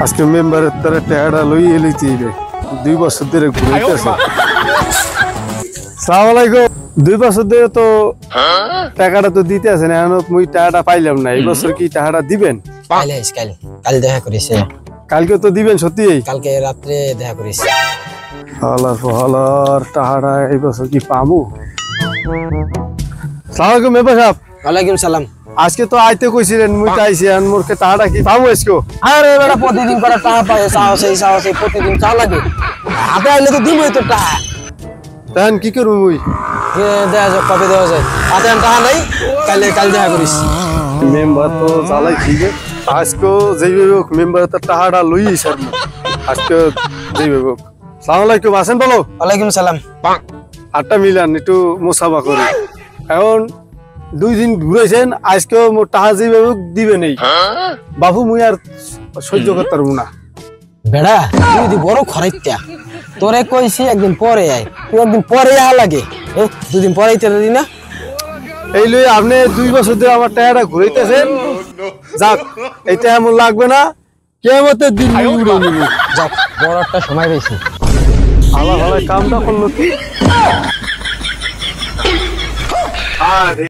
আজকে মেম্বারের তারা টাকাটা লই এলিতে 2 বছর ধরে ঘুরাইতেছে। আসসালামু আলাইকুম। 2 বছর ধরে তো টাকাটা তো দিতে আছেন, এখন মুই টাকাটা পাইলাম না। এই বছর কি টাকাটা দিবেন? কাল দেখা করিস। কালকে তো দিবেন সত্যি? কালকে রাত্রে দেখা করিস। হালার টাকাটা এই বছর কি পামু? আসসালামু আলাইকুম মেম্বার সাহেব। ওয়ালাইকুম সালাম। আজকে তো আইতে কইছিলেন, মুই তো আইছি, আর মোরকে টাকাটা কি পাবো আজকে? আরে বেটা প্রতিদিন করে টাকা পায়, চাও সেই প্রতিদিন চা লাগে। হাতে আইলে তো দিবই তো টাকা। তাহলে কি করবো মুই? দেওয়া যায়, কবে দেওয়া যায়? হাতে টাকা নাই, কাল দেখা করিস। মেম্বার তো জ্বালাই ঠিক আছে। আজকে যেইভাবে হোক মেম্বার তো টাকাটা লই স্যার। আজকে যেইভাবে হোক। আসসালামু আলাইকুম, আছেন বলো? ওয়ালাইকুম সালাম। আটটা মিলান একটু মোসাফা করি। এখন 2 দিন ঘুরেছেন, আজকে মোর টাকা যেভাবে হোক দিবে নেই। বাবু মুই আর সহ্য করতে পারবো না। বেড়া তুই যদি বড় খরাইত্যা, তোরে কইছি একদিন পরে আয়, তুই একদিন পরে লাগে। 2 দিন পরে আইতে দিই না। এই লই আপনি 2 বছর ধরে আমার টাকাটা ঘুরাইতেছেন। যাক, এটা এমন লাগবে না কিয়ামতের দিন উড়ে নিব। যাক, বড় একটা সময় পেয়েছি। আল্লাহ ভালো কামটা করলো কি?